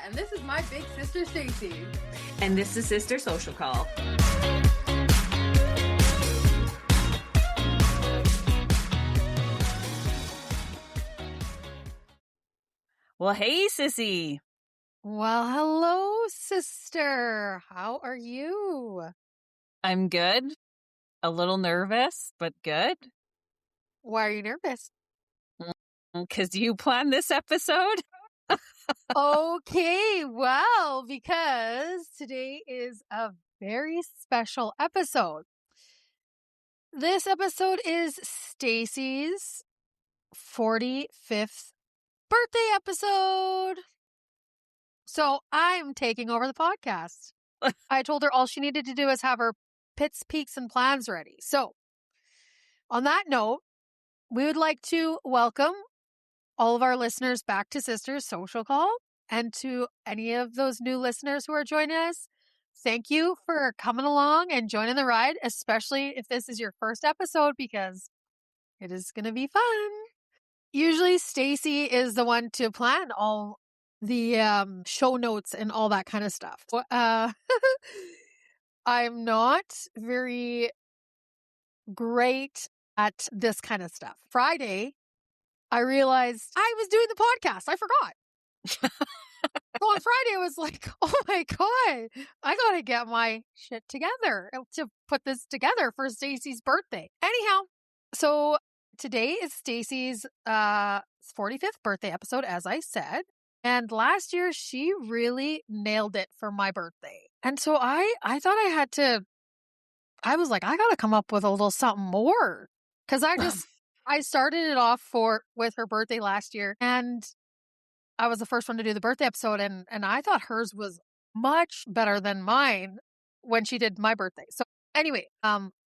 and this is my big sister Stacey. And this is Sister Social Call. Well, hey, sissy. Well, hello, sister. How are you? I'm good. A little nervous, but good. Why are you nervous? Because you planned this episode? Okay, well, because today is a very special episode. This episode is Stacey's 45th birthday episode. So I'm taking over the podcast. I told her all she needed to do is have her pits, peaks, and plans ready. So on that note, we would like to welcome all of our listeners back to Sister's Social Call, and to any of those new listeners who are joining us. Thank you for coming along and joining the ride, especially if this is your first episode, because it is going to be fun. Usually Stacey is the one to plan all the show notes and all that kind of stuff. I'm not very great at this kind of stuff. Friday, I realized I was doing the podcast. I forgot. So on Friday, I was like, oh my God, I got to get my shit together to put this together for Stacey's birthday. Anyhow, so today is Stacey's 45th birthday episode, as I said. And last year, she really nailed it for my birthday. And so I thought I was like, I got to come up with a little something more. Because I started it off with her birthday last year, and I was the first one to do the birthday episode, and I thought hers was much better than mine when she did my birthday. So anyway,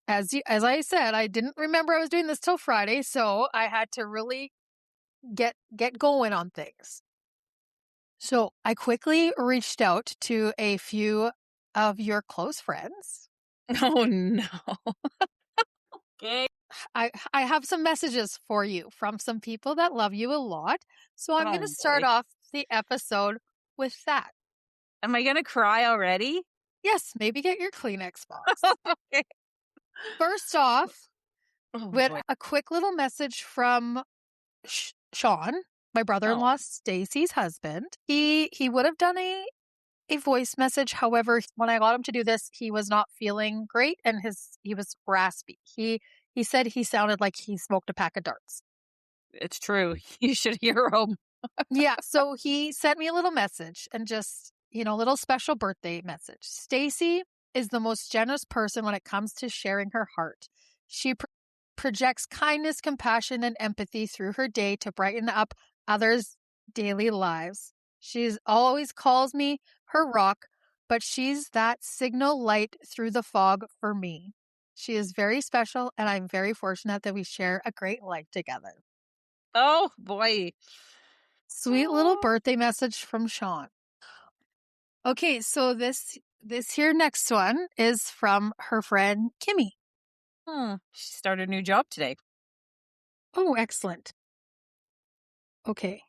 as I said, I didn't remember I was doing this till Friday, so I had to really get going on things. So I quickly reached out to a few of your close friends. Oh, no. Okay. I have some messages for you from some people that love you a lot. So I'm going to start off the episode with that. Am I going to cry already? Yes, maybe get your Kleenex box. Okay. First off, with a quick little message from Sean, my brother-in-law, Stacey's husband. He would have done a voice message. However, when I got him to do this, he was not feeling great, and he was raspy. He said he sounded like he smoked a pack of darts. It's true. You should hear him. Yeah, so he sent me a little message, and just, a little special birthday message. Stacey is the most generous person when it comes to sharing her heart. She projects kindness, compassion, and empathy through her day to brighten up others' daily lives. She always calls me her rock, but she's that signal light through the fog for me. She is very special, and I'm very fortunate that we share a great life together. Oh, boy. Sweet little birthday message from Sean. Okay, so this here next one is from her friend Kimmy. She started a new job today. Oh, excellent. Okay.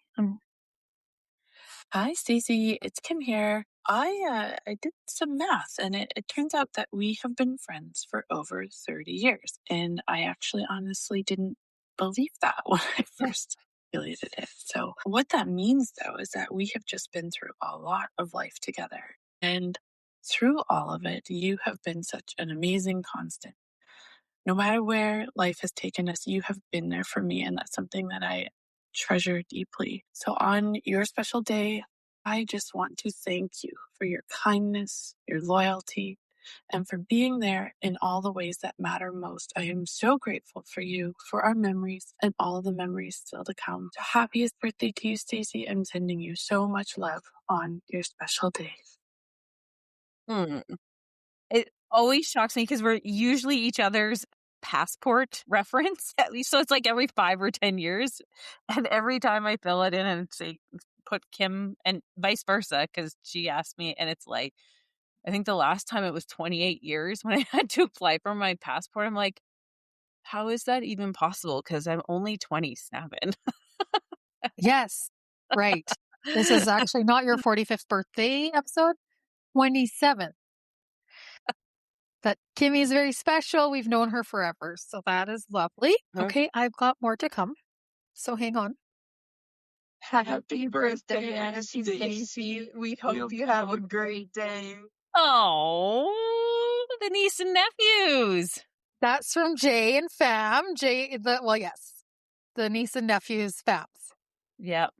Hi, Stacey. It's Kim here. I did some math, and it turns out that we have been friends for over 30 years. And I actually honestly didn't believe that when I first calculated it. So what that means, though, is that we have just been through a lot of life together. And through all of it, you have been such an amazing constant. No matter where life has taken us, you have been there for me, and that's something that I treasure deeply. So on your special day, I just want to thank you for your kindness, your loyalty, and for being there in all the ways that matter most. I am so grateful for you, for our memories, and all of the memories still to come. So happiest birthday to you, Stacey. I'm sending you so much love on your special day. It always shocks me because we're usually each other's passport reference, at least. So it's like every 5 or 10 years. And every time I fill it in and say, put Kim, and vice versa, because she asked me, and it's like, I think the last time it was 28 years when I had to apply for my passport. I'm like, how is that even possible? Because I'm only 27. Yes, right. This is actually not your 45th birthday episode, 27th. But Kimmy is very special. We've known her forever, so that is lovely. Okay, I've got more to come, so hang on. Happy birthday, Stacey. We hope you have a great day. Oh, the niece and nephews. That's from Jay and Fam. Yes, the niece and nephews Fams. Yep.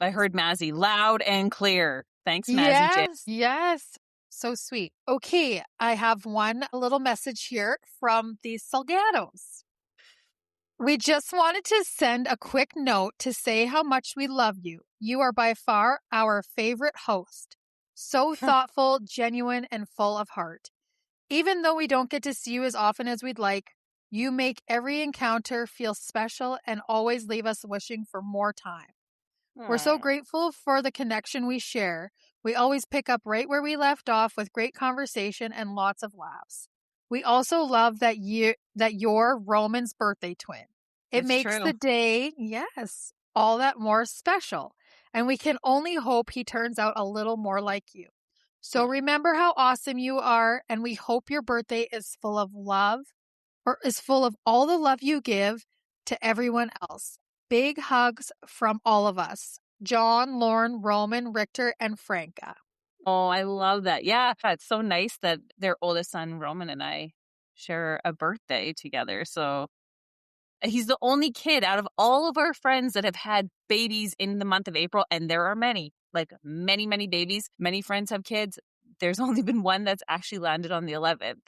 I heard Mazzy loud and clear. Thanks, Mazzy J. Yes. So sweet. Okay, I have one little message here from the Salgados. We just wanted to send a quick note to say how much we love you. You are by far our favorite host. So thoughtful, genuine, and full of heart. Even though we don't get to see you as often as we'd like, you make every encounter feel special and always leave us wishing for more time. We're so grateful for the connection we share. We always pick up right where we left off with great conversation and lots of laughs. We also love that you're Roman's birthday twin. It That's makes true. the day, yes, all that more special. And we can only hope he turns out a little more like you. So remember how awesome you are, and we hope your birthday is full of love, or is full of all the love you give to everyone else. Big hugs from all of us. John, Lauren, Roman, Richter, and Franca. Oh, I love that. Yeah, it's so nice that their oldest son, Roman, and I share a birthday together. So he's the only kid out of all of our friends that have had babies in the month of April. And there are many, like many, many babies. Many friends have kids. There's only been one that's actually landed on the 11th.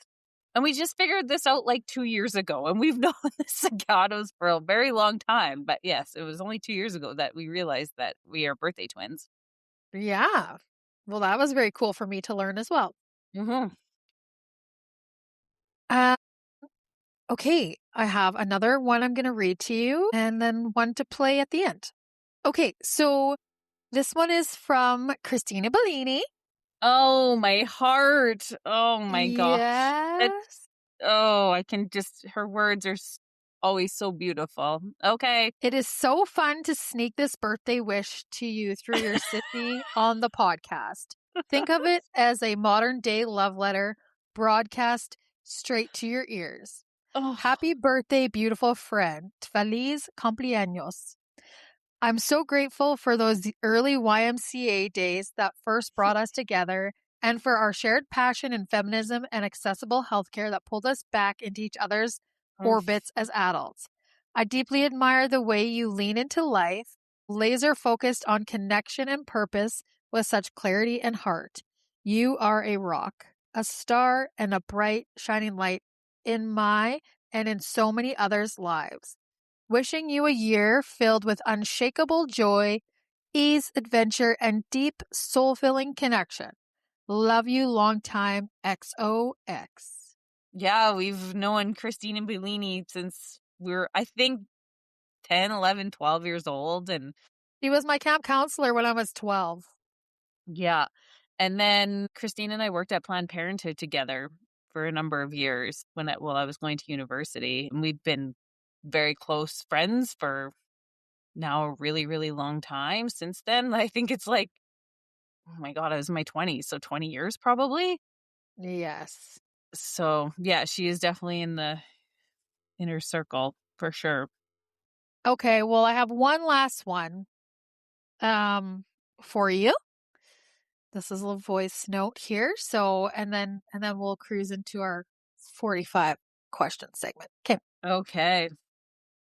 And we just figured this out like 2 years ago. And we've known the Sagatos for a very long time. But yes, it was only 2 years ago that we realized that we are birthday twins. Yeah. Well, that was very cool for me to learn as well. Mm-hmm. Okay, I have another one I'm going to read to you and then one to play at the end. Okay, so this one is from Christina Bellini. Oh, my heart. Oh, my gosh. Yes. I can just, her words are always so beautiful. Okay. It is so fun to sneak this birthday wish to you through your Sissy on the podcast. Think of it as a modern day love letter broadcast straight to your ears. Oh. Happy birthday, beautiful friend. Feliz cumpleaños. I'm so grateful for those early YMCA days that first brought us together and for our shared passion in feminism and accessible healthcare that pulled us back into each other's orbits as adults. I deeply admire the way you lean into life, laser focused on connection and purpose with such clarity and heart. You are a rock, a star, and a bright, shining light in my and in so many others' lives. Wishing you a year filled with unshakable joy, ease, adventure, and deep, soul-filling connection. Love you long time, XOX. Yeah, we've known Christina Bellini since we were, I think, 10, 11, 12 years old. And She was my camp counselor when I was 12. yeah. And then Christina and I worked at Planned Parenthood together for a number of years while I was going to university. And we've been very close friends for now a really, really long time since then. I think it's like, oh my God, I was in my 20s. So 20 years probably. Yes. So yeah, she is definitely in the inner circle for sure. Okay, well, I have one last one for you. This is a little voice note here. So, and then we'll cruise into our 45 question segment. Okay. Okay.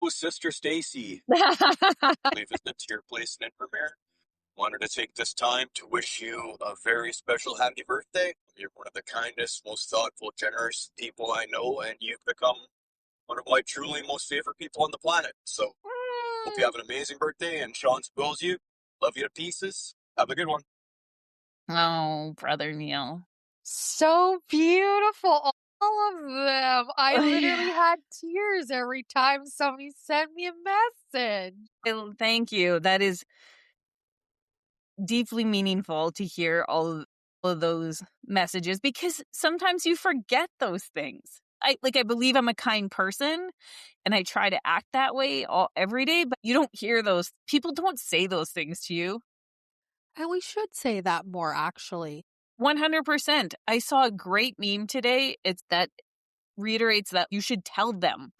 Oh, Sister Stacey, we visited to your place in Invermere. Wanted to take this time to wish you a very special happy birthday. You're one of the kindest, most thoughtful, generous people I know, and you've become one of my truly most favorite people on the planet. So, hope you have an amazing birthday, and Sean spoils you. Love you to pieces. Have a good one. Oh, brother Neil. So beautiful. All of them. I literally had tears every time somebody sent me a message. Thank you. That is deeply meaningful to hear all of those messages, because sometimes you forget those things. I believe I'm a kind person and I try to act that way every day, but you don't hear those. People don't say those things to you. And we should say that more, actually. 100%. I saw a great meme today. It's that reiterates that you should tell them.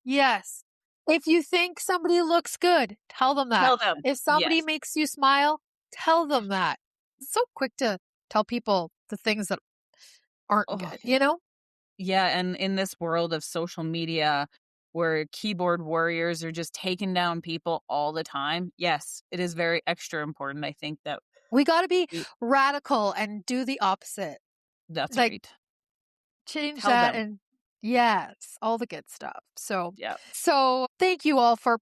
Yes. If you think somebody looks good, tell them that. Tell them. If somebody Yes. makes you smile, tell them that. It's so quick to tell people the things that aren't good, you know? Yeah, and in this world of social media where keyboard warriors are just taking down people all the time, yes, it is very extra important, I think, that we got to be radical and do the opposite. That's like, right. Change Tell that them. and yes, all the good stuff. So, Yeah. so thank you all for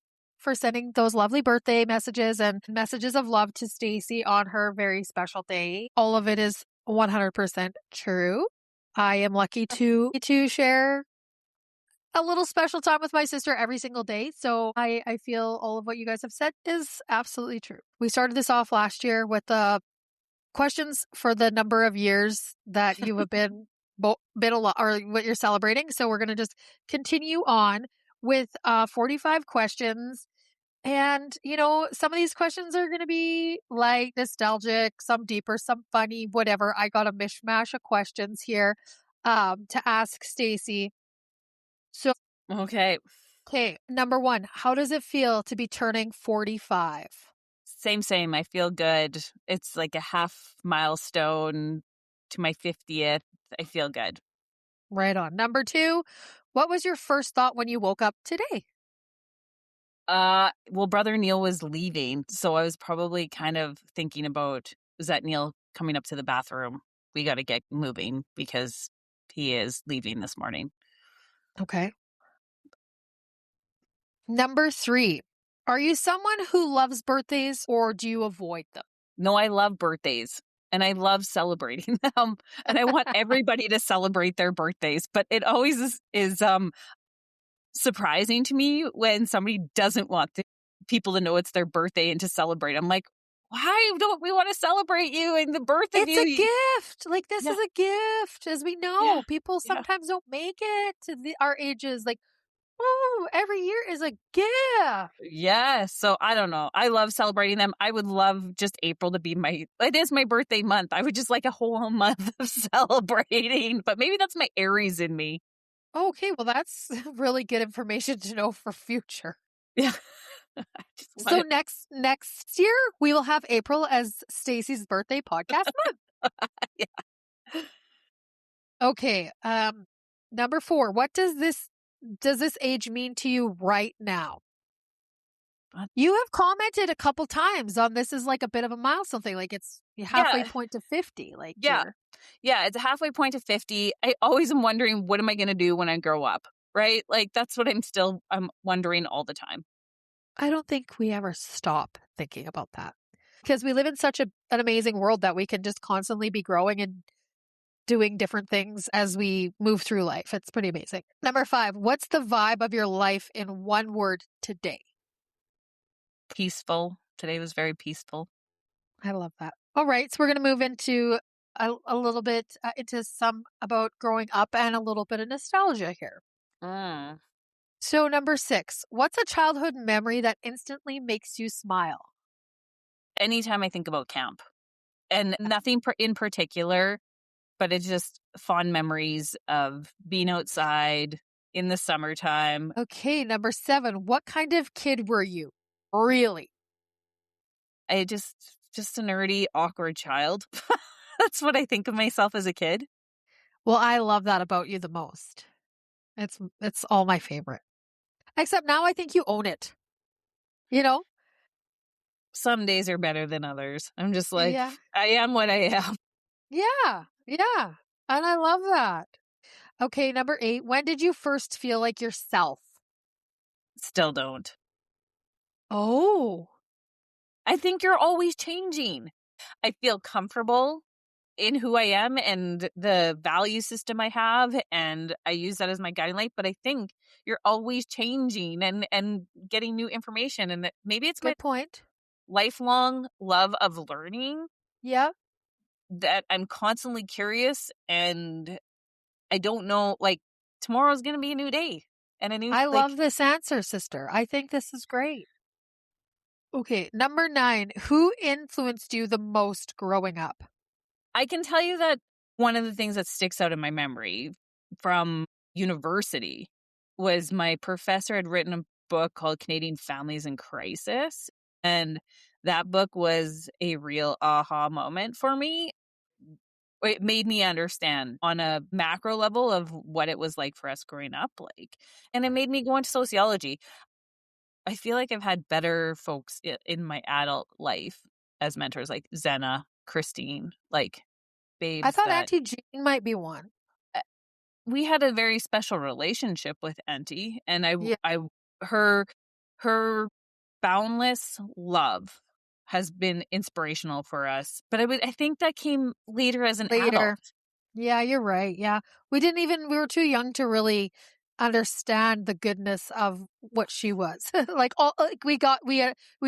sending those lovely birthday messages and messages of love to Stacey on her very special day. All of it is 100% true. I am lucky to share a little special time with my sister every single day. So I feel all of what you guys have said is absolutely true. We started this off last year with the questions for the number of years that you have been or what you're celebrating. So we're going to just continue on with 45 questions. And, you know, some of these questions are going to be light, nostalgic, some deeper, some funny, whatever. I got a mishmash of questions here to ask Stacey. So, Okay. Number one, how does it feel to be turning 45? Same. I feel good. It's like a half milestone to my 50th. I feel good. Right on. Number two, what was your first thought when you woke up today? Well, brother Neil was leaving, so I was probably kind of thinking about, is that Neil coming up to the bathroom? We got to get moving because he is leaving this morning. Okay. Number three, are you someone who loves birthdays or do you avoid them? No, I love birthdays and I love celebrating them, and I want everybody to celebrate their birthdays, but it always is surprising to me when somebody doesn't want people to know it's their birthday and to celebrate. I'm like, why don't we want to celebrate you and the birth of It's you? a gift. Like, this Yeah. is a gift, as we know. Yeah. People sometimes don't make it to our ages. Like, oh, every year is a gift. Yeah. So I don't know. I love celebrating them. I would love just April to be it is my birthday month. I would just like a whole month of celebrating, but maybe that's my Aries in me. Okay, well, that's really good information to know for future. Yeah. So next year, we will have April as Stacey's birthday podcast month. Yeah. Okay. Number four, what does this age mean to you right now? What? You have commented a couple times on this is like a bit of a milestone thing. Like, it's halfway point to 50. Like, yeah. Yeah, it's a halfway point to 50. I always am wondering, what am I going to do when I grow up? Right? Like, that's what I'm wondering all the time. I don't think we ever stop thinking about that because we live in such an amazing world that we can just constantly be growing and doing different things as we move through life. It's pretty amazing. Number five, what's the vibe of your life in one word today? Peaceful. Today was very peaceful. I love that. All right. So we're going to move into a little bit into some about growing up and a little bit of nostalgia here. So number six, what's a childhood memory that instantly makes you smile? Anytime I think about camp, and nothing in particular, but it's just fond memories of being outside in the summertime. Okay. Number seven, what kind of kid were you? Really? I just a nerdy, awkward child. That's what I think of myself as a kid. Well, I love that about you the most. It's all my favorite. Except now I think you own it. You know? Some days are better than others. I'm just like, Yeah. I am what I am. Yeah. Yeah. And I love that. Okay, number eight, when did you first feel like yourself? Still don't. Oh. I think you're always changing. I feel comfortable in who I am and the value system I have, and I use that as my guiding light, but I think you're always changing and getting new information, and maybe it's Good my point. lifelong love of learning. Yeah. That I'm constantly curious, and I don't know, like, tomorrow's going to be a new day and a new I love this answer, sister. I think this is great. Okay, number 9. Who influenced you the most growing up? I can tell you that one of the things that sticks out in my memory from university was my professor had written a book called Canadian Families in Crisis. And that book was a real aha moment for me. It made me understand on a macro level of what it was like for us growing up. And it made me go into sociology. I feel like I've had better folks in my adult life as mentors, like Zenna, Christine, like I babes thought that Auntie Jean might be one. we had a very special relationship with Auntie, and Yeah, her her boundless love has been inspirational for us. But I think that came later as an later. adult. Yeah, you're right. Yeah. We were too young to really understand the goodness of what she was. Like we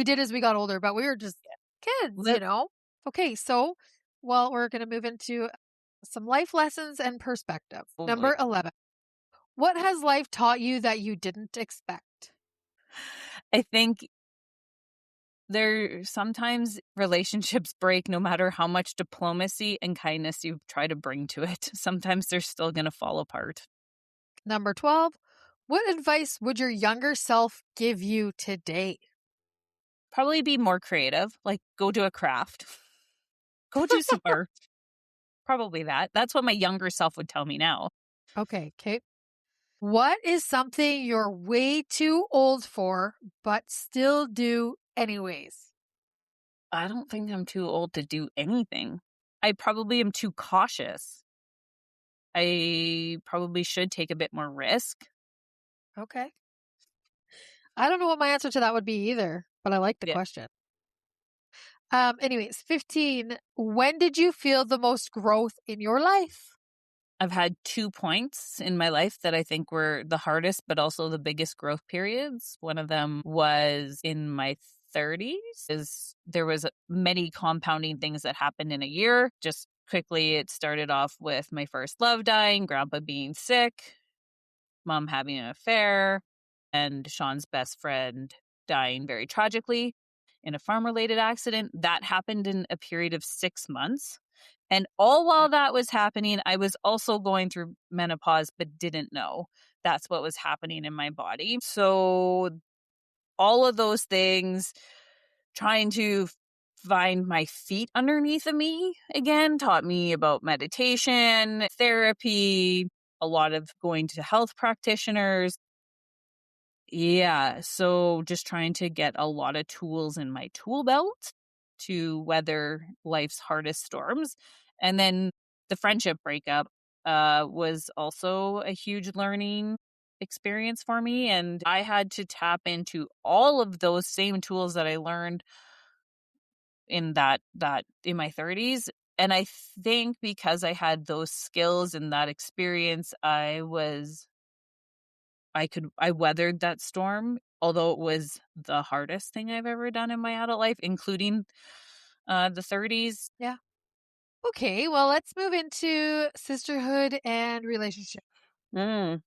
did as we got older, but we were just kids, Li- Okay, so we're going to move into some life lessons and perspective. Oh boy. Number 11. What has life taught you that you didn't expect? I think there sometimes relationships break no matter how much diplomacy and kindness you try to bring to it. Sometimes they're still going to fall apart. Number 12. What advice would your younger self give you today? Probably be more creative, like go do a craft, go do some art. Probably that. That's what my younger self would tell me now. Okay. What is something you're way too old for, but still do anyways? I don't think I'm too old to do anything. I probably am too cautious. I probably should take a bit more risk. Okay. I don't know what my answer to that would be either, but I like the Yeah. question. Anyways, 15. When did you feel the most growth in your life? I've had 2 points in my life that I think were the hardest, but also the biggest growth periods. One of them was in my 30s. There was many compounding things that happened in a year. Just quickly, it started off with my first love dying, grandpa being sick, mom having an affair, and Sean's best friend dying very tragically in a farm-related accident. That happened in a period of 6 months. And all while that was happening, I was also going through menopause, but didn't know that's what was happening in my body. So all of those things, trying to find my feet underneath of me again, taught me about meditation, therapy, a lot of going to health practitioners. Yeah, so just trying to get a lot of tools in my tool belt to weather life's hardest storms. And then the friendship breakup was also a huge learning experience for me. And I had to tap into all of those same tools that I learned in that in my 30s. And I think because I had those skills and that experience, I weathered that storm, although it was the hardest thing I've ever done in my adult life, including the 30s. Yeah. Okay, well, let's move into sisterhood and relationship. Mm.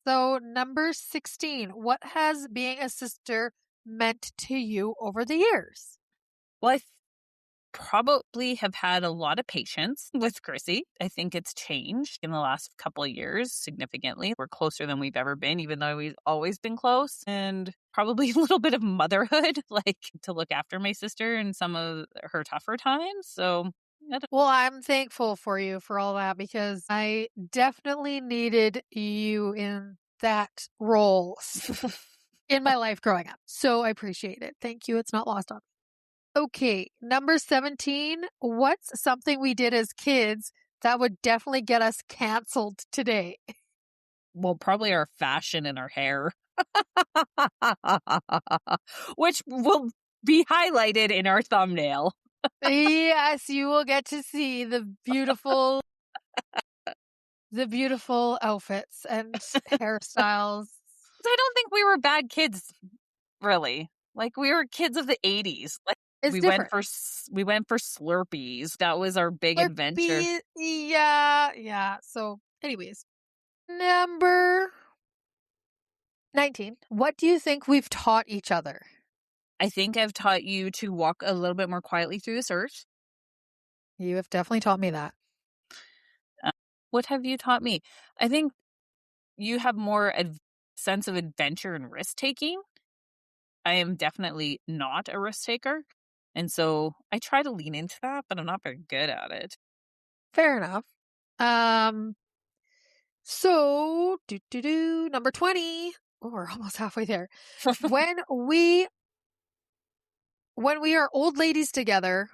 So, number 16. What has being a sister meant to you over the years? Well, probably have had a lot of patience with Chrissy. I think it's changed in the last couple of years significantly. We're closer than we've ever been, even though we've always been close. And probably a little bit of motherhood, like to look after my sister in some of her tougher times. So Well, I'm thankful for you for all that because I definitely needed you in that role in my life growing up. So I appreciate it. Thank you. It's not lost on me. Okay, number 17. What's something we did as kids that would definitely get us canceled today? well, probably our fashion and our hair, which will be highlighted in our thumbnail. Yes, you will get to see the beautiful outfits and hairstyles. I don't think we were bad kids, really. Like we were kids of the 80s. Like It's different. we went for Slurpees. That was our big adventure. Yeah. So, anyways, number 19. What do you think we've taught each other? I think I've taught you to walk a little bit more quietly through this earth. You have definitely taught me that. What have you taught me? I think you have more sense of adventure and risk taking. I am definitely not a risk taker. And so I try to lean into that, but I'm not very good at it. Fair enough. So number 20. Oh, we're almost halfway there. When we are old ladies together,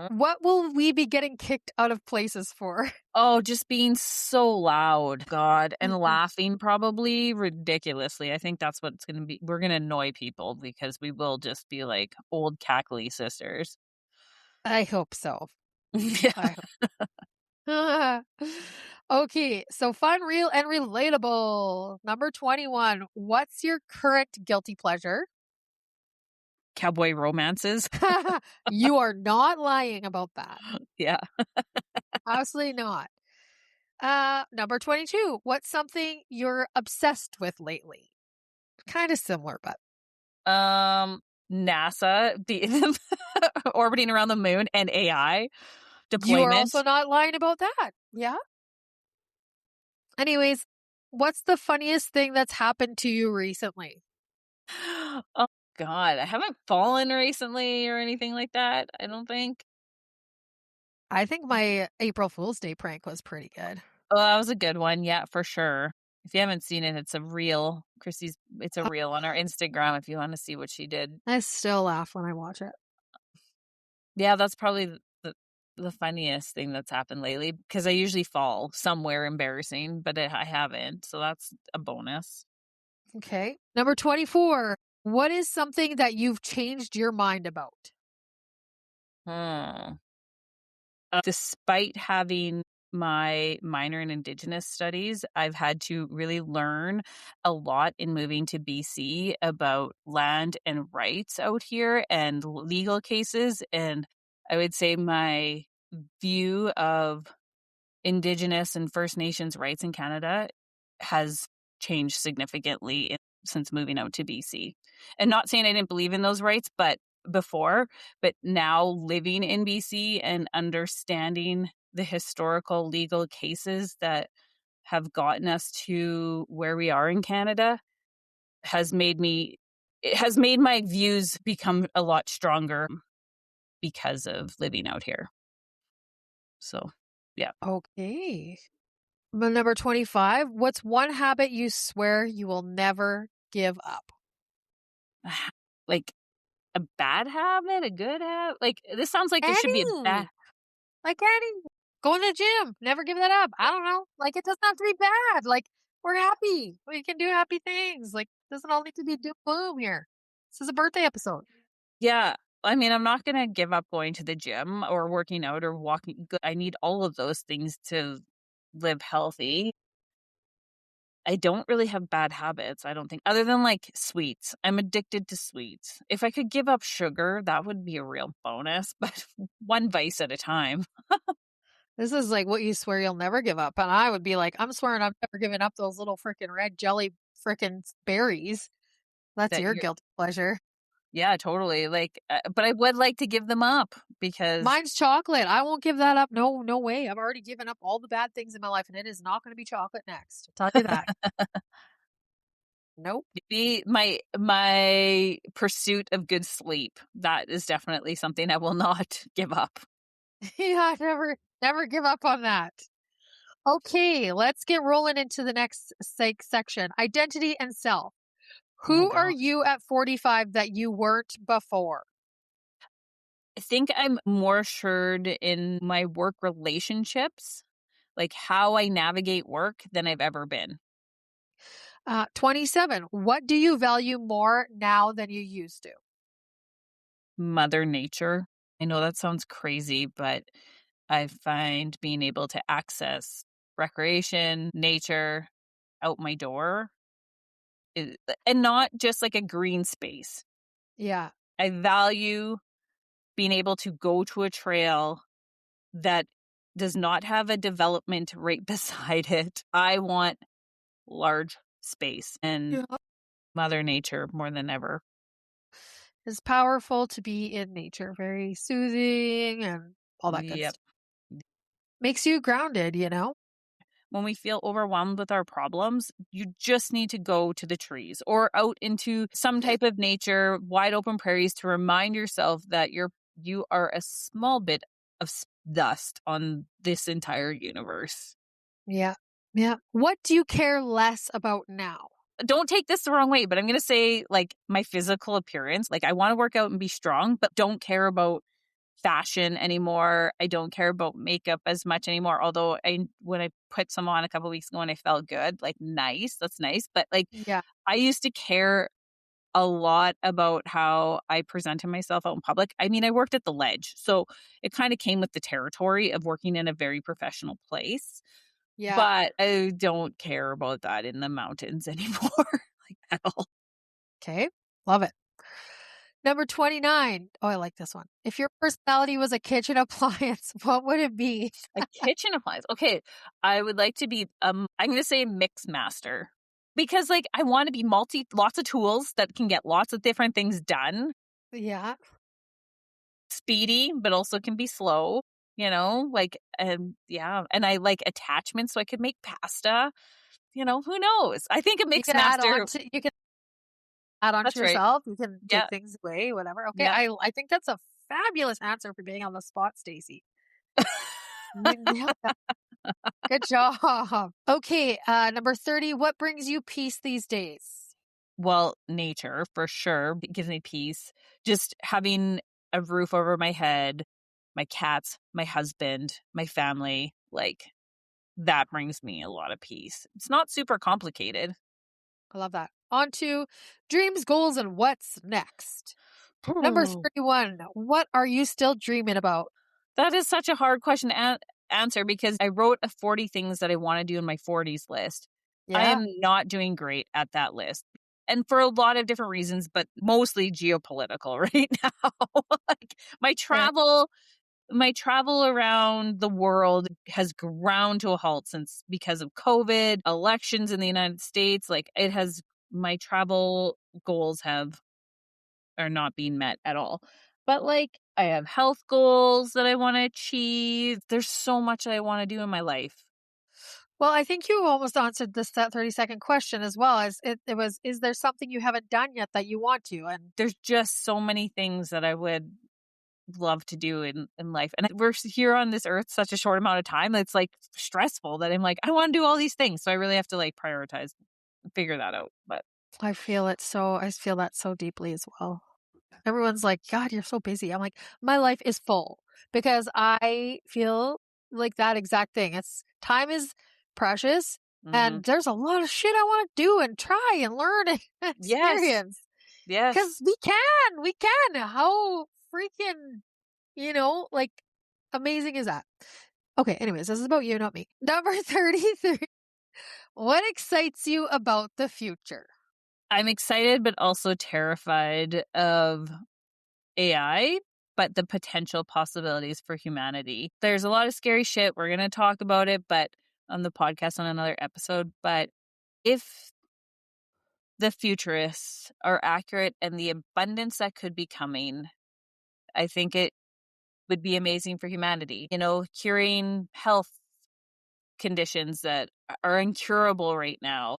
what will we be getting kicked out of places for? Oh, just being so loud, God, and laughing probably ridiculously. I think that's what it's going to be. We're going to annoy people because we will just be like old cackly sisters. I hope so. Yeah. I hope. Okay, so fun, real, and relatable. Number 21. What's your current guilty pleasure? Cowboy romances. You are not lying about that. Yeah. Absolutely not. Number 22. What's something you're obsessed with lately? Kind of similar, but NASA orbiting around the moon and AI deployment. You are also not lying about that. Yeah. Anyways, what's the funniest thing that's happened to you recently? Oh God, I haven't fallen recently or anything like that. I don't think. I think my April Fool's Day prank was pretty good. Oh, that was a good one. Yeah, for sure. If you haven't seen it, it's a reel. It's a reel on our Instagram if you want to see what she did. I still laugh when I watch it. Yeah, that's probably the funniest thing that's happened lately because I usually fall somewhere embarrassing, but I haven't. So that's a bonus. Okay. Number 24. What is something that you've changed your mind about? Despite having my minor in Indigenous studies, I've had to really learn a lot in moving to BC about land and rights out here and legal cases. And I would say my view of Indigenous and First Nations rights in Canada has changed significantly since moving out to BC. And not saying I didn't believe in those rights, but now living in BC and understanding the historical legal cases that have gotten us to where we are in Canada has made my views become a lot stronger because of living out here. So, yeah. Okay. Number 25. What's one habit you swear you will never give up? Like a bad habit, a good habit? Like this sounds like it should be a bad. Like any. Going to the gym. Never give that up. I don't know. Like it doesn't have to be bad. Like we're happy. We can do happy things. Like it doesn't all need to be doom boom here. This is a birthday episode. Yeah. I mean, I'm not going to give up going to the gym or working out or walking. I need all of those things to live healthy. I don't really have bad habits, I don't think, other than like sweets. I'm addicted to sweets. If I could give up sugar, that would be a real bonus, but one vice at a time. This is like what you swear you'll never give up. And I would be like, I'm swearing I'm never giving up those little freaking red jelly freaking berries. That's your guilty pleasure. Yeah, totally. Like, but I would like to give them up because mine's chocolate. I won't give that up. No way. I've already given up all the bad things in my life, and it is not going to be chocolate next. I'll tell you that. Nope. Maybe my pursuit of good sleep. That is definitely something I will not give up. Yeah, never give up on that. Okay, let's get rolling into the next section. Identity and self. Who are you at 45 that you weren't before? I think I'm more assured in my work relationships, like how I navigate work than I've ever been. 27. What do you value more now than you used to? Mother Nature. I know that sounds crazy, but I find being able to access recreation, nature out my door and not just like a green space. Yeah. I value being able to go to a trail that does not have a development right beside it. I want large space and Mother Nature more than ever. It's powerful to be in nature. Very soothing and all that good Yep. stuff. Makes you grounded, When we feel overwhelmed with our problems, you just need to go to the trees or out into some type of nature, wide open prairies, to remind yourself that you are a small bit of dust on this entire universe. Yeah. Yeah. What do you care less about now? Don't take this the wrong way, but I'm going to say, like, my physical appearance. Like, I want to work out and be strong, but don't care about fashion anymore. I don't care about makeup as much anymore. Although when I put some on a couple weeks ago and I felt good, like, nice, that's nice. But like, Yeah. I used to care a lot about how I presented myself out in public. I mean, I worked at the Ledge, so it kind of came with the territory of working in a very professional place. Yeah. But I don't care about that in the mountains anymore, like, at all. Okay. Love it. Number 29. Oh, I like this one. If your personality was a kitchen appliance, what would it be? A kitchen appliance. Okay, I would like to be, I'm going to say mix master. Because, like, I want to be lots of tools that can get lots of different things done. Yeah. Speedy, but also can be slow, like, yeah. And I like attachments, so I could make pasta. Who knows? I think a You mix can add on master. to you can add on to That's right. yourself. You can Yeah. take things away, whatever. Okay. Yeah. I think that's a fabulous answer for being on the spot, Stacey. You nailed that. Good job. Okay, number 30. What brings you peace these days? Well, nature for sure. It gives me peace. Just having a roof over my head, my cats, my husband, my family, like, that brings me a lot of peace. It's not super complicated. I love that. On to dreams, goals, and what's next. Number 31. What are you still dreaming about? That is such a hard question to answer because I wrote a 40 things that I want to do in my 40s list. I Yeah. am not doing great at that list. And for a lot of different reasons, but mostly geopolitical right now. Like, my travel around the world has ground to a halt because of COVID, elections in the United States. Like, my travel goals are not being met at all. But, like, I have health goals that I want to achieve. There's so much I want to do in my life. Well, I think you almost answered that 30-second question as well. As it was, is there something you haven't done yet that you want to? And There's just so many things that I would love to do in life. And we're here on this earth such a short amount of time. It's like stressful that I'm like, I want to do all these things. So I really have to, like, prioritize, figure that out. But I feel that so deeply as well. Everyone's like, God, you're so busy. I'm like, my life is full because I feel like that exact thing. Time is precious and there's a lot of shit I want to do and try and learn and experience. Yes. Because we can. How freaking, like, amazing is that? Okay, anyways, this is about you, not me. Number 33. What excites you about the future? I'm excited, but also terrified of AI, but the potential possibilities for humanity. There's a lot of scary shit. We're going to talk about it, but on the podcast on another episode. But if the futurists are accurate and the abundance that could be coming, I think it would be amazing for humanity. Curing health conditions that are incurable right now.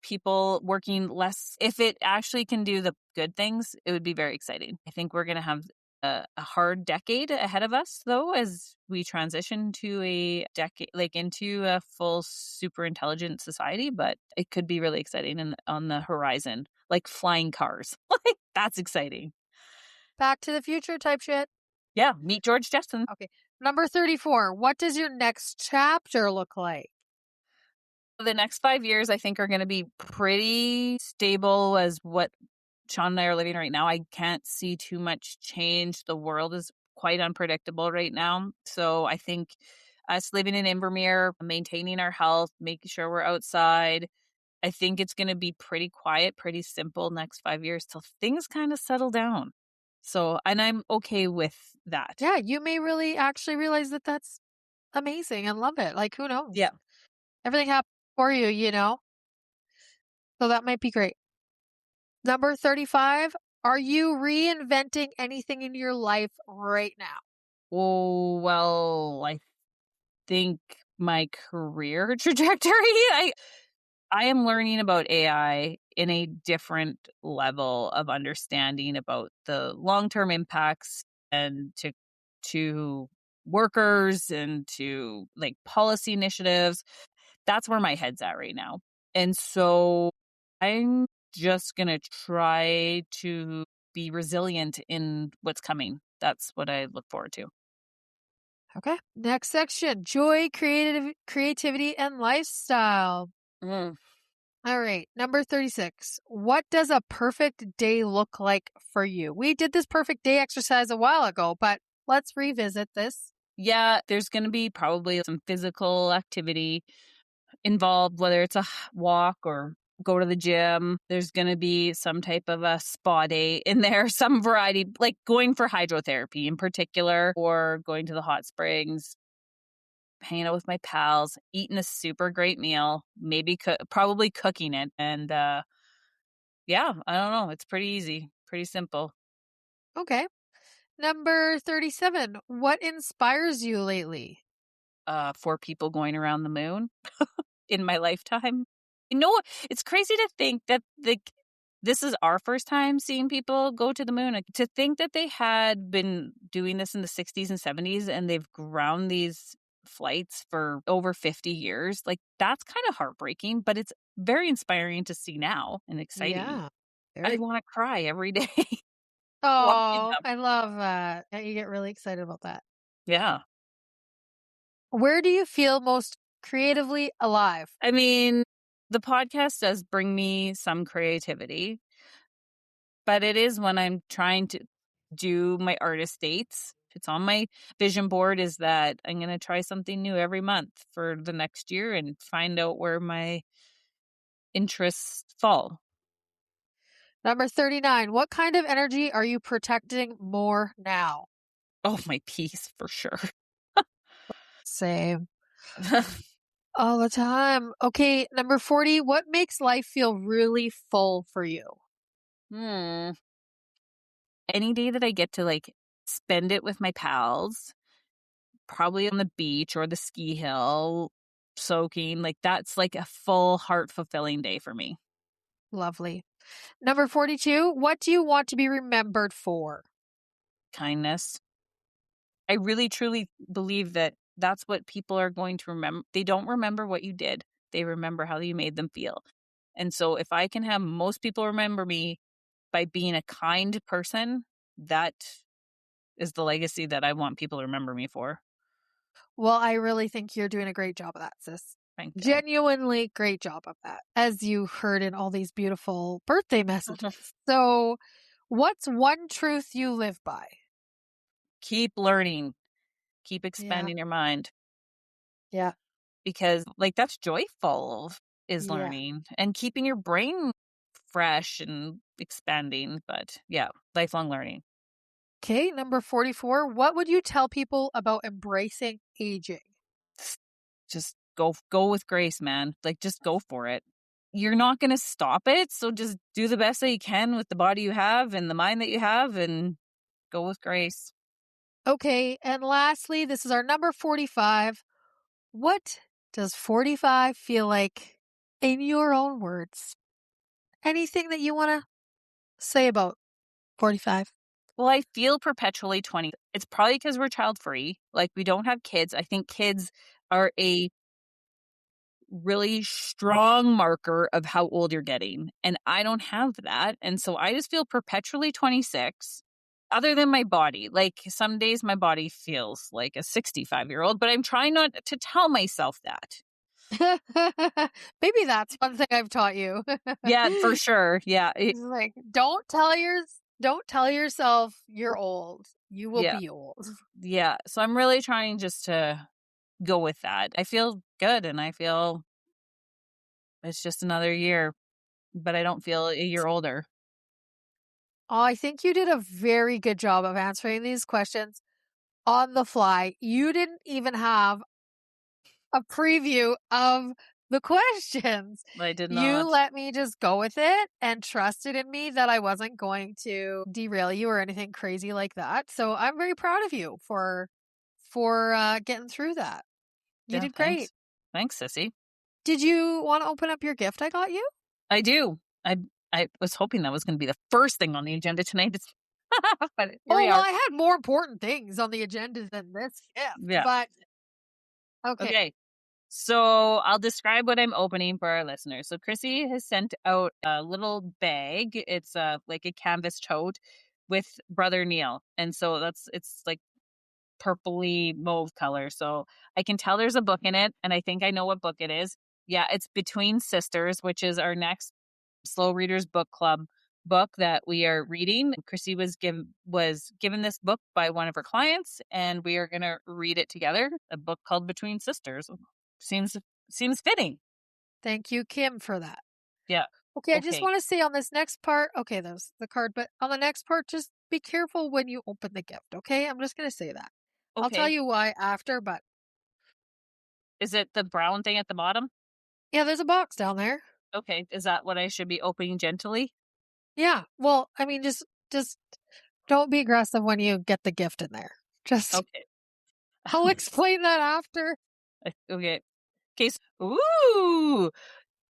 People working less. If it actually can do the good things, it would be very exciting. I think we're going to have a hard decade ahead of us, though, as we transition to a decade, like, into a full super intelligent society. But it could be really exciting on the horizon, like flying cars. Like, that's exciting. Back to the Future type shit. Yeah, meet George Jetson. Okay. Number 34. What does your next chapter look like? The next 5 years, I think, are going to be pretty stable as what Sean and I are living right now. I can't see too much change. The world is quite unpredictable right now. So I think us living in Invermere, maintaining our health, making sure we're outside, I think it's going to be pretty quiet, pretty simple next 5 years till things kind of settle down. So, and I'm okay with that. Yeah, you may really actually realize that that's amazing and love it. Like, who knows? Yeah. Everything happens for you, So that might be great. Number 35. Are you reinventing anything in your life right now? Oh, well, I think my career trajectory, I am learning about AI in a different level of understanding about the long-term impacts and to workers and to like policy initiatives. That's where my head's at right now. And so I'm just going to try to be resilient in what's coming. That's what I look forward to. Okay. Next section, joy, creativity, and lifestyle. Mm. All right. Number 36. What does a perfect day look like for you? We did this perfect day exercise a while ago, but let's revisit this. Yeah, there's going to be probably some physical activity involved, whether it's a walk or go to the gym. There's going to be some type of a spa day in there, some variety, like going for hydrotherapy in particular, or going to the hot springs, hanging out with my pals, eating a super great meal, maybe probably cooking it. And yeah, I don't know. It's pretty easy, pretty simple. Okay. Number 37. What inspires you lately? 4 people going around the moon in my lifetime. You know, it's crazy to think that this is our first time seeing people go to the moon. Like, to think that they had been doing this in the 60s and 70s and they've ground these flights for over 50 years. Like, that's kind of heartbreaking, but it's very inspiring to see now and exciting. Yeah. I want to cry every day watching Oh, them. I love that. You get really excited about that. Yeah. Where do you feel most creatively alive? I mean, the podcast does bring me some creativity, but it is when I'm trying to do my artist dates. It's on my vision board is that I'm going to try something new every month for the next year and find out where my interests fall. Number 39. What kind of energy are you protecting more now? Oh, my peace for sure. Same. All the time. Okay, number 40. What makes life feel really full for you? Hmm. Any day that I get to like spend it with my pals, probably on the beach or the ski hill, soaking, like that's like a full heart fulfilling day for me. Lovely. Number 42. What do you want to be remembered for? Kindness. I really truly believe that that's what people are going to remember. They don't remember what you did. They remember how you made them feel. And so if I can have most people remember me by being a kind person, that is the legacy that I want people to remember me for. Well, I really think you're doing a great job of that, sis. Thank you. Genuinely great job of that, as you heard in all these beautiful birthday messages. So, what's one truth you live by? Keep learning. Keep Yeah. expanding your mind. Yeah. Because like that's joyful is Yeah. learning and keeping your brain fresh and expanding. But yeah, lifelong learning. Okay, number 44. What would you tell people about embracing aging? Just go with grace, man. Like just go for it. You're not going to stop it, so just do the best that you can with the body you have and the mind that you have and go with grace. Okay, and lastly, this is our number 45. What does 45 feel like in your own words? Anything that you want to say about 45? Well, I feel perpetually 20. It's probably because we're child free. Like we don't have kids. I think kids are a really strong marker of how old you're getting. And I don't have that. And so I just feel perpetually 26. Other than my body, like some days my body feels like a 65-year-old, but I'm trying not to tell myself that. Maybe that's one thing I've taught you. Yeah, for sure. Yeah. It's like don't tell yourself you're old. You will Yeah. be old. Yeah. So I'm really trying just to go with that. I feel good and I feel it's just another year, but I don't feel a year older. Oh, I think you did a very good job of answering these questions on the fly. You didn't even have a preview of the questions. I did You not. let me just go with it and trusted in me that I wasn't going to derail you or anything crazy like that. So I'm very proud of you for getting through that. You did great. Thanks, sissy. Did you want to open up your gift I got you? I do. I was hoping that was going to be the first thing on the agenda tonight. But here we Well, are. I had more important things on the agenda than this gift. Yeah. But okay. Okay. So I'll describe what I'm opening for our listeners. So Chrissy has sent out a little bag. It's like a canvas tote with Brother Neil. And so it's like purpley mauve color. So I can tell there's a book in it, and I think I know what book it is. Yeah, it's Between Sisters, which is our next Slow Readers Book Club book that we are reading. Chrissy was given this book by one of her clients, and we are going to read it together. A book called Between Sisters. Seems fitting. Thank you, Kim, for that. Yeah. Okay, I just want to say on this next part, okay, there's the card, but on the next part, just be careful when you open the gift, okay? I'm just going to say that. Okay. I'll tell you why after, but... Is it the brown thing at the bottom? Yeah, there's a box down there. Okay, is that what I should be opening gently? Yeah, well, I mean, just don't be aggressive when you get the gift in there. Just... Okay. I'll explain that after. Okay. Case. Ooh,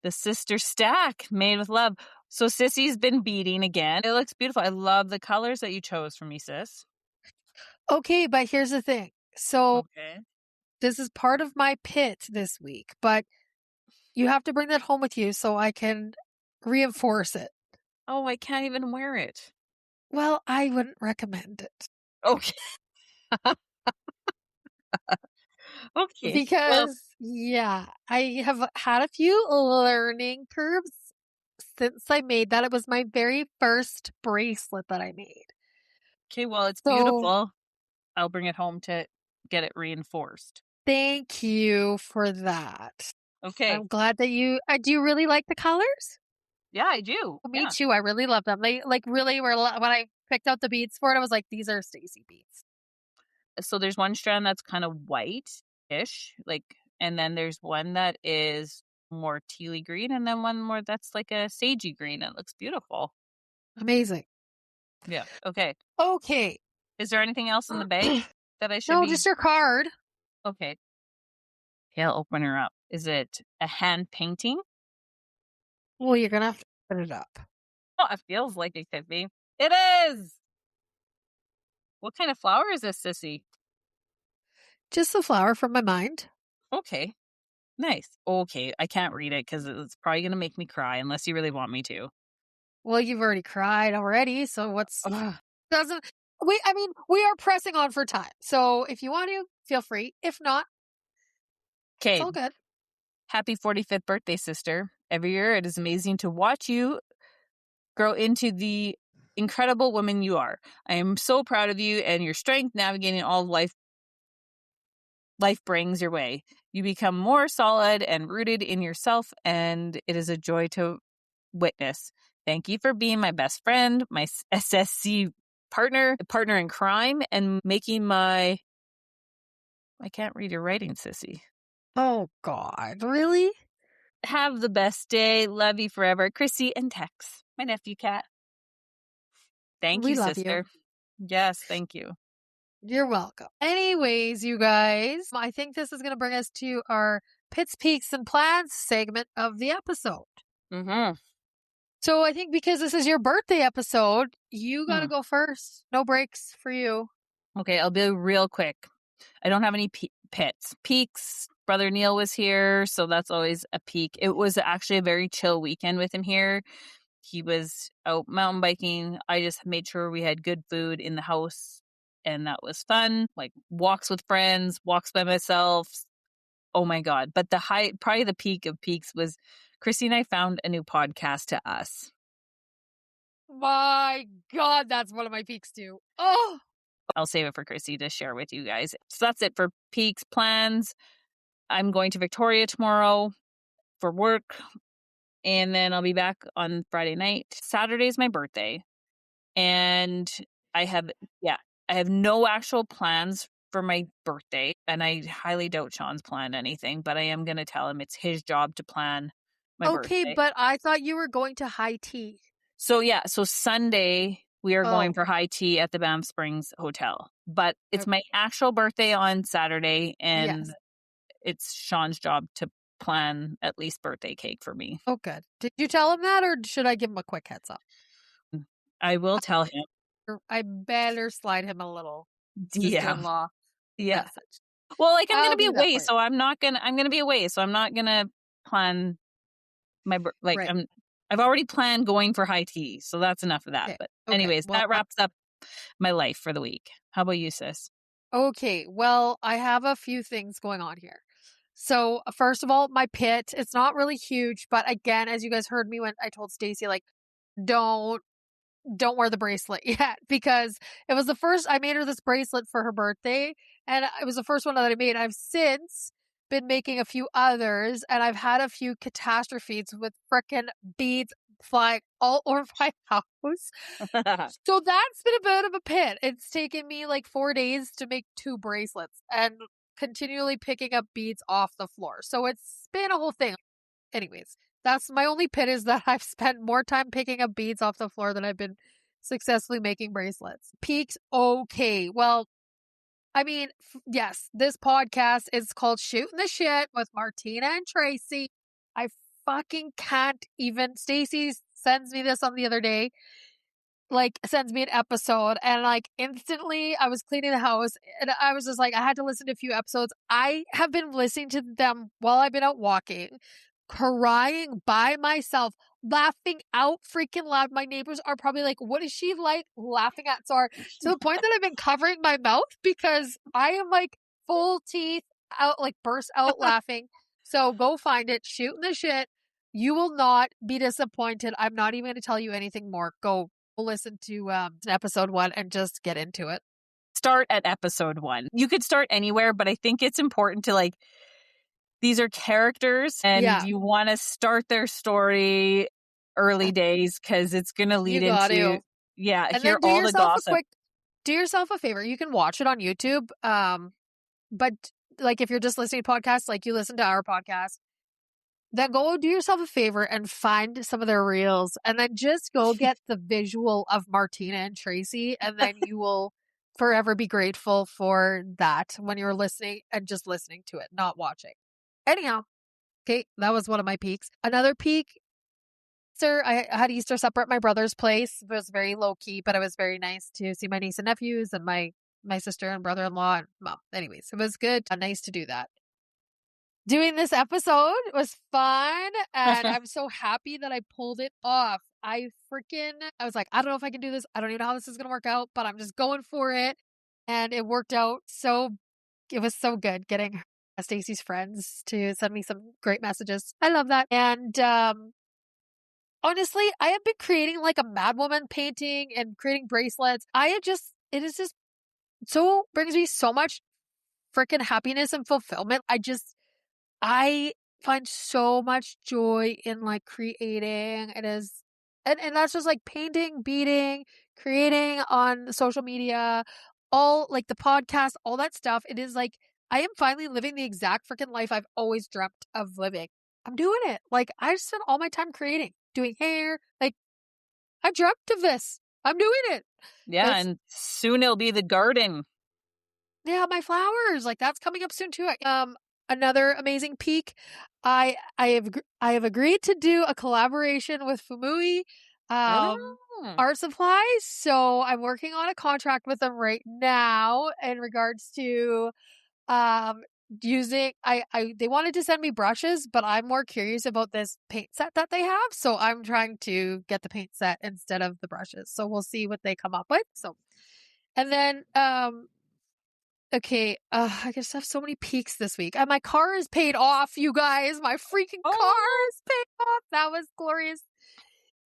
the sister stack made with love. So Sissy's been beading again. It looks beautiful. I love the colors that you chose for me, sis. Okay, but here's the thing. So Okay. this is part of my pit this week, but you have to bring that home with you so I can reinforce it. Oh, I can't even wear it. Well, I wouldn't recommend it. Okay. Okay. Because, yeah, I have had a few learning curves since I made that. It was my very first bracelet that I made. Okay, well, it's beautiful. I'll bring it home to get it reinforced. Thank you for that. Okay. I'm glad that you... do you really like the colors? Yeah, I do. Me too. I really love them. They really were... When I picked out the beads for it, I was like, these are Stacey beads. So there's one strand that's kind of white-ish, and then there's one that is more tealy green, and then one more that's like a sagey green. It looks beautiful. Amazing. Yeah. Okay. Okay. Is there anything else in the bag that I should No, just your card. Okay. Okay, I'll open her up. Is it a hand painting? Well, you're going to have to put it up. Oh, it feels like it could be. It is! What kind of flower is this, sissy? Just the flower from my mind. Okay. Nice. Okay, I can't read it because it's probably going to make me cry unless you really want me to. Well, you've already cried already, so what's... we are pressing on for time. So if you want to, feel free. If not, okay. It's all good. Happy 45th birthday, sister. Every year it is amazing to watch you grow into the incredible woman you are. I am so proud of you and your strength navigating all life brings your way. You become more solid and rooted in yourself, and it is a joy to witness. Thank you for being my best friend, my SSC partner in crime, and making my... I can't read your writing, sissy. Oh, God. Really? Have the best day. Love you forever. Chrissy and Tex, my nephew cat. Thank you, love sister. Yes, thank you. You're welcome. Anyways, you guys, I think this is going to bring us to our Pits, Peaks, and Plans segment of the episode. Mm-hmm. So I think because this is your birthday episode, you got to go first. No breaks for you. Okay, I'll be real quick. I don't have any pits. Peaks, Brother Neil was here, so that's always a peak. It was actually a very chill weekend with him here. He was out mountain biking. I just made sure we had good food in the house, and that was fun. Like walks with friends, walks by myself. Oh my God. But probably the peak of peaks was Chrissy and I found a new podcast to us. My God, that's one of my peaks too. Oh! I'll save it for Chrissy to share with you guys. So that's it for peaks, plans. I'm going to Victoria tomorrow for work, and then I'll be back on Friday night. Saturday is my birthday, and I have no actual plans for my birthday, and I highly doubt Sean's planned anything, but I am going to tell him it's his job to plan my Okay, birthday. but I thought you were going to high tea. So Sunday we are going Oh. for high tea at the Banff Springs Hotel, but it's Okay. my actual birthday on Saturday, and Yes. it's Sean's job to plan at least birthday cake for me. Oh, good. Did you tell him that, or should I give him a quick heads up? I will tell him. Or I better slide him a little Yeah. sister-in-law Yeah. message. Well, like I'm I'll going to be do that away, for you. so I'm going to be away, so I'm not going to plan my Right. I've already planned going for high tea, so that's enough of that. Okay. But Okay. anyways, Well, that wraps up my life for the week. How about you, sis? okay. Well, I have a few things going on here. So, first of all, my pit, it's not really huge, but again, as you guys heard me when I told Stacey, like, don't wear the bracelet yet, because it was the first, I made her this bracelet for her birthday, and it was the first one that I made. I've since been making a few others, and I've had a few catastrophes with frickin' beads flying all over my house. So that's been a bit of a pit. It's taken me like 4 days to make 2 bracelets and continually picking up beads off the floor. So it's been a whole thing. Anyways, that's my only pit, is that I've spent more time picking up beads off the floor than I've been successfully making bracelets. Peaks, okay. Well, I mean, yes, this podcast is called Shooting the Shit with Martina and Tracy. I fucking can't even. Stacey sends me this on the other day, like sends me an episode, and like instantly I was cleaning the house and I was just like, I had to listen to a few episodes. I have been listening to them while I've been out walking, crying by myself, laughing out freaking loud. My neighbors are probably like, what is she like laughing at? So hard, to the point that I've been covering my mouth because I am like full teeth out, like burst out laughing. So go find it, Shooting the Shit. You will not be disappointed. I'm not even going to tell you anything more. Go listen to episode 1 and just get into it. Start at episode 1. You could start anywhere, but I think it's important to like, these are characters and you want to start their story early days because it's going to lead into, and hear then all the gossip. Do yourself a favor. You can watch it on YouTube. But like if you're just listening to podcasts, like you listen to our podcast, then go do yourself a favor and find some of their reels, and then just go get the visual of Martina and Tracy, and then you will forever be grateful for that when you're listening and just listening to it, not watching. Anyhow, okay, that was one of my peaks. Another peak, sir, I had Easter supper at my brother's place. It was very low key, but it was very nice to see my niece and nephews and my sister and brother-in-law and mom. Anyways, it was good. Nice to do that. Doing this episode was fun, and I'm so happy that I pulled it off. I was like, I don't know if I can do this. I don't even know how this is going to work out, but I'm just going for it. And it worked out. It was so good getting Stacey's friends to send me some great messages. I love that. And honestly, I have been creating like a madwoman painting and creating bracelets. It is just so brings me so much freaking happiness and fulfillment. I find so much joy in like creating. It is, and that's just like painting, beading, creating on social media, all like the podcast, all that stuff. It is like, I am finally living the exact freaking life I've always dreamt of living. I'm doing it. Like I spent all my time creating, doing hair. Like I dreamt of this. I'm doing it. Yeah. And soon it'll be the garden. Yeah. My flowers, like that's coming up soon too. Another amazing peak. I have agreed to do a collaboration with Fumui art supplies. So I'm working on a contract with them right now in regards to using they wanted to send me brushes, but I'm more curious about this paint set that they have. So I'm trying to get the paint set instead of the brushes. So we'll see what they come up with. So and then okay, I just have so many peaks this week. And my car is paid off, you guys. My freaking car is paid off. That was glorious.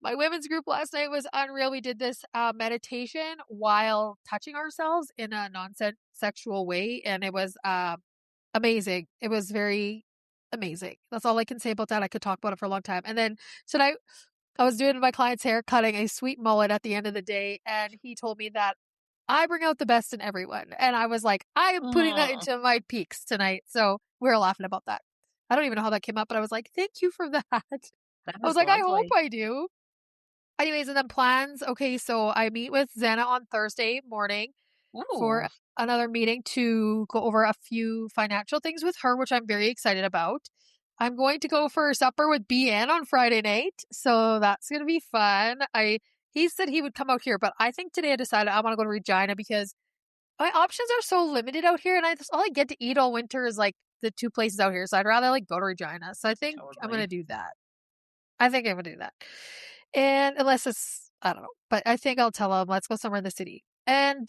My women's group last night was unreal. We did this meditation while touching ourselves in a non-sexual way, and it was amazing. It was very amazing. That's all I can say about that. I could talk about it for a long time. And then tonight, I was doing my client's hair, cutting a sweet mullet at the end of the day, and he told me that I bring out the best in everyone. And I was like, I am putting that into my peaks tonight. So we were laughing about that. I don't even know how that came up, but I was like, thank you for that. That I was like, I hope I do. Anyways, and then plans. Okay, so I meet with Xana on Thursday morning for another meeting to go over a few financial things with her, which I'm very excited about. I'm going to go for supper with BN on Friday night, so that's going to be fun. He said he would come out here, but I think today I decided I want to go to Regina because my options are so limited out here, and all I get to eat all winter is like the 2 places out here. So I'd rather like go to Regina. So I think I'm going to do that. I think I'm going to do that. And unless it's, I don't know, but I think I'll tell him, let's go somewhere in the city. And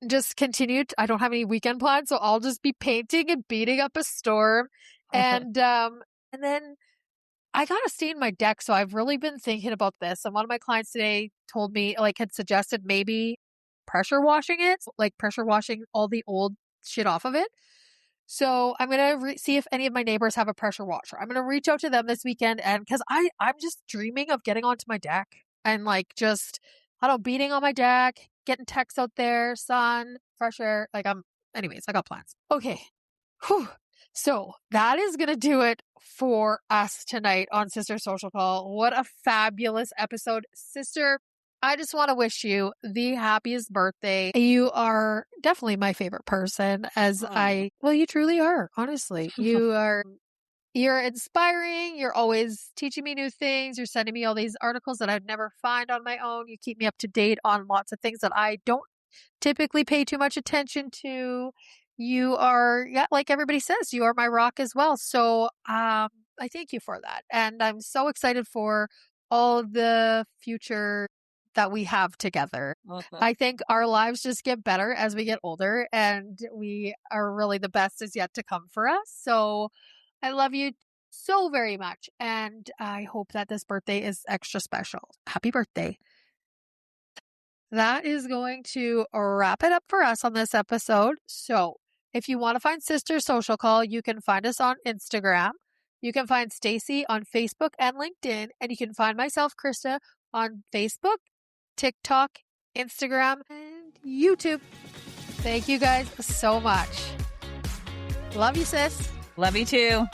just continued. I don't have any weekend plans, so I'll just be painting and beating up a storm. And then I gotta stain my deck, so I've really been thinking about this. And one of my clients today told me, like, had suggested maybe pressure washing it, like pressure washing all the old shit off of it. So I'm gonna see if any of my neighbors have a pressure washer. I'm gonna reach out to them this weekend, and because I'm just dreaming of getting onto my deck and like just I don't know, beating on my deck, getting texts out there, sun, fresh air. Anyways, I got plans. Okay. Whew. So that is going to do it for us tonight on Sister Social Call. What a fabulous episode. Sister, I just want to wish you the happiest birthday. You are definitely my favorite person well, you truly are, honestly. You're inspiring. You're always teaching me new things. You're sending me all these articles that I'd never find on my own. You keep me up to date on lots of things that I don't typically pay too much attention to. You are, yeah, like everybody says, you are my rock as well. So I thank you for that. And I'm so excited for all the future that we have together. I think our lives just get better as we get older, and we are really the best is yet to come for us. So I love you so very much. And I hope that this birthday is extra special. Happy birthday. That is going to wrap it up for us on this episode. So if you want to find Sister Social Call, you can find us on Instagram. You can find Stacey on Facebook and LinkedIn. And you can find myself, Krista, on Facebook, TikTok, Instagram, and YouTube. Thank you guys so much. Love you, sis. Love you too.